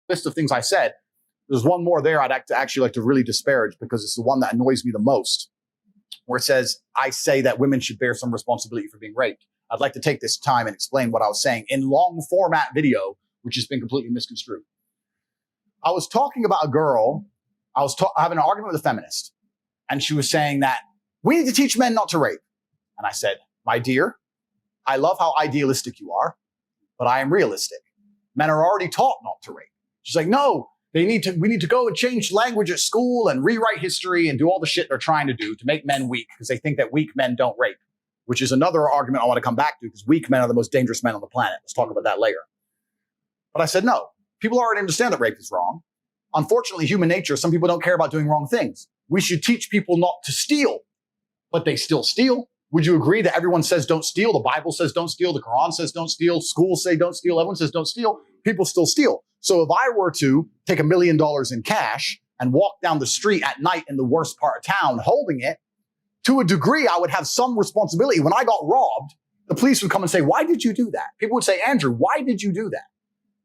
list of things I said, there's one more there I'd actually like to really disparage because it's the one that annoys me the most, where it says, I say that women should bear some responsibility for being raped. I'd like to take this time and explain what I was saying in long format video, which has been completely misconstrued. I was talking about a girl. I was having an argument with a feminist, and she was saying that we need to teach men not to rape. And I said, my dear, I love how idealistic you are, but I am realistic. Men are already taught not to rape. She's like, no, we need to go and change language at school and rewrite history and do all the shit they're trying to do to make men weak because they think that weak men don't rape, which is another argument I want to come back to because weak men are the most dangerous men on the planet. Let's talk about that later. But I said, no, people already understand that rape is wrong. Unfortunately, human nature, some people don't care about doing wrong things. We should teach people not to steal, but they still steal. Would you agree that everyone says don't steal? The Bible says don't steal. The Quran says don't steal. Schools say don't steal. Everyone says don't steal. People still steal. So if I were to take $1 million in cash and walk down the street at night in the worst part of town holding it, to a degree, I would have some responsibility. When I got robbed, the police would come and say, why did you do that? People would say, Andrew, why did you do that?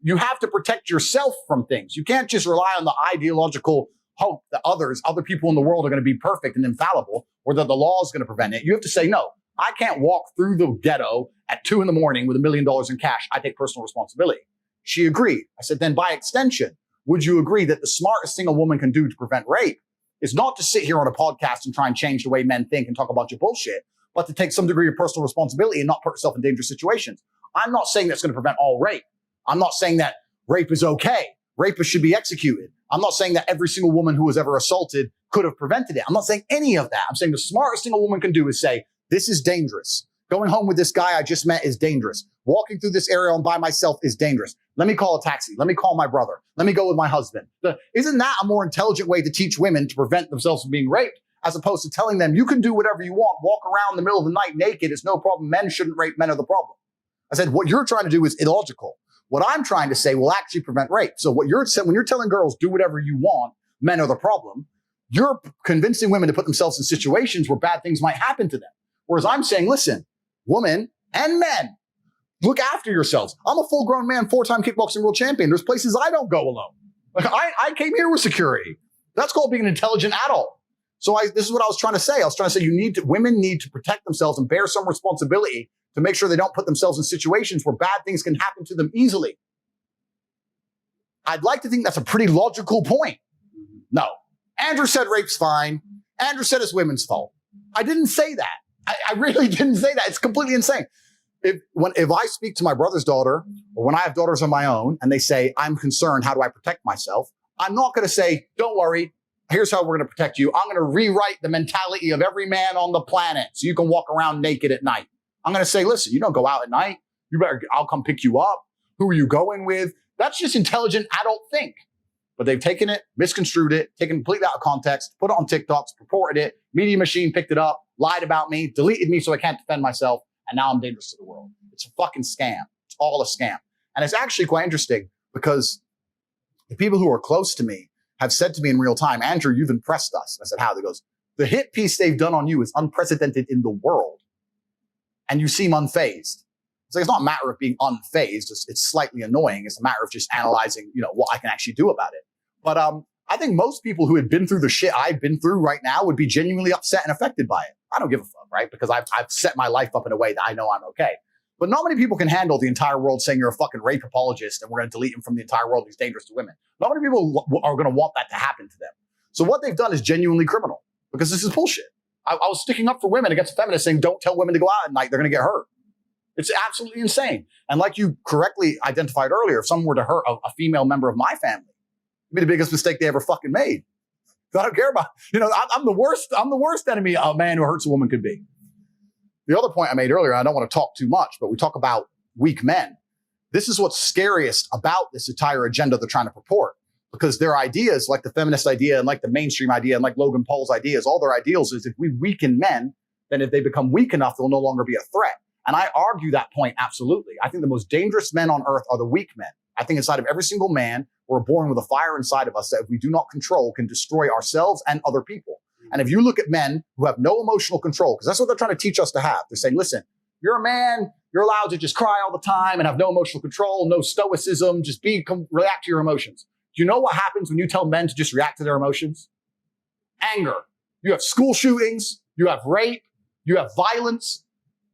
You have to protect yourself from things. You can't just rely on the ideological hope that other people in the world are going to be perfect and infallible, or that the law is going to prevent it. You have to say, no, I can't walk through the ghetto at 2 a.m. with $1 million in cash. I take personal responsibility. She agreed. I said, then by extension, would you agree that the smartest thing a woman can do to prevent rape is not to sit here on a podcast and try and change the way men think and talk about your bullshit, but to take some degree of personal responsibility and not put herself in dangerous situations? I'm not saying that's going to prevent all rape. I'm not saying that rape is okay. Rapists should be executed. I'm not saying that every single woman who was ever assaulted could have prevented it. I'm not saying any of that. I'm saying the smartest thing a woman can do is say, this is dangerous. Going home with this guy I just met is dangerous. Walking through this area by myself is dangerous. Let me call a taxi. Let me call my brother. Let me go with my husband. Isn't that a more intelligent way to teach women to prevent themselves from being raped, as opposed to telling them you can do whatever you want, walk around in the middle of the night naked, it's no problem. Men shouldn't rape, men are the problem. I said, what you're trying to do is illogical. What I'm trying to say will actually prevent rape. So what you're saying, when you're telling girls, do whatever you want, men are the problem, you're convincing women to put themselves in situations where bad things might happen to them. Whereas I'm saying, listen, women and men, look after yourselves. I'm a full-grown man, 4-time kickboxing world champion. There's places I don't go alone. Like I came here with security. That's called being an intelligent adult. So this is what I was trying to say. I was trying to say women need to protect themselves and bear some responsibility to make sure they don't put themselves in situations where bad things can happen to them easily. I'd like to think that's a pretty logical point. No. Andrew said rape's fine. Andrew said it's women's fault. I didn't say that. I really didn't say that. It's completely insane. If I speak to my brother's daughter, or when I have daughters of my own, and they say, I'm concerned, how do I protect myself? I'm not going to say, don't worry, here's how we're going to protect you. I'm going to rewrite the mentality of every man on the planet so you can walk around naked at night. I'm going to say, listen, you don't go out at night. I'll come pick you up. Who are you going with? That's just intelligent adult think. But they've taken it, misconstrued it, taken it completely out of context, put it on TikToks, purported it, Media Machine picked it up, lied about me, deleted me so I can't defend myself, and now I'm dangerous to the world. It's a fucking scam. It's all a scam. And it's actually quite interesting because the people who are close to me have said to me in real time, Andrew, you've impressed us. I said, how? He goes, the hit piece they've done on you is unprecedented in the world. And you seem unfazed. It's like, it's not a matter of being unfazed. It's slightly annoying. It's a matter of just analyzing, what I can actually do about it. But I think most people who had been through the shit I've been through right now would be genuinely upset and affected by it. I don't give a fuck, right? Because I've set my life up in a way that I know I'm okay. But not many people can handle the entire world saying you're a fucking rape apologist and we're going to delete him from the entire world. He's dangerous to women. Not many people are going to want that to happen to them. So what they've done is genuinely criminal because this is bullshit. I was sticking up for women against feminists saying, don't tell women to go out at night. They're going to get hurt. It's absolutely insane. And like you correctly identified earlier, if someone were to hurt a female member of my family, it'd be the biggest mistake they ever fucking made. I don't care about, I'm the worst enemy a man who hurts a woman could be. The other point I made earlier, I don't want to talk too much, but we talk about weak men. This is what's scariest about this entire agenda they're trying to purport, because their ideas, like the feminist idea and like the mainstream idea and like Logan Paul's ideas, all their ideals is if we weaken men, then if they become weak enough, they'll no longer be a threat. And I argue that point absolutely. I think the most dangerous men on earth are the weak men. I think inside of every single man, we're born with a fire inside of us that if we do not control can destroy ourselves and other people. And if you look at men who have no emotional control, because that's what they're trying to teach us to have. They're saying, listen, you're a man, you're allowed to just cry all the time and have no emotional control, no stoicism, just react to your emotions. Do you know what happens when you tell men to just react to their emotions? Anger. You have school shootings. You have rape. You have violence.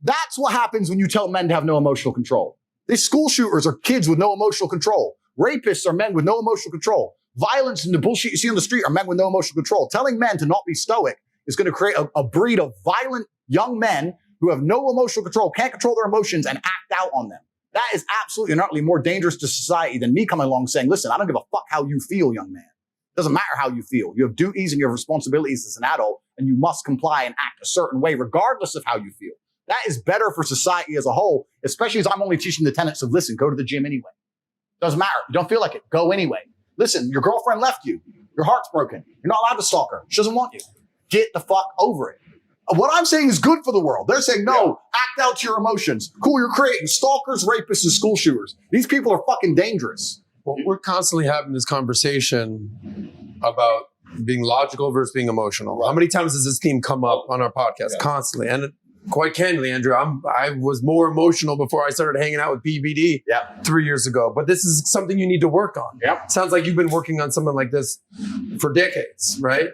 That's what happens when you tell men to have no emotional control. These school shooters are kids with no emotional control. Rapists are men with no emotional control. Violence and the bullshit you see on the street are men with no emotional control. Telling men to not be stoic is going to create a breed of violent young men who have no emotional control, can't control their emotions, and act out on them. That is absolutely and utterly more dangerous to society than me coming along saying, listen, I don't give a fuck how you feel, young man. It doesn't matter how you feel. You have duties and you have responsibilities as an adult, and you must comply and act a certain way regardless of how you feel. That is better for society as a whole, especially as I'm only teaching the tenets of, listen, go to the gym anyway. Doesn't matter. You don't feel like it. Go anyway. Listen, your girlfriend left you. Your heart's broken. You're not allowed to stalk her. She doesn't want you. Get the fuck over it. What I'm saying is good for the world. They're saying, no, act out your emotions. Cool, you're creating stalkers, rapists, and school shooters. These people are fucking dangerous. Well, we're constantly having this conversation about being logical versus being emotional. Right. How many times does this theme come up on our podcast? Yeah. Constantly. And quite candidly, Andrew, I was more emotional before I started hanging out with PBD 3 years ago. But this is something you need to work on. Yep. Sounds like you've been working on something like this for decades, right?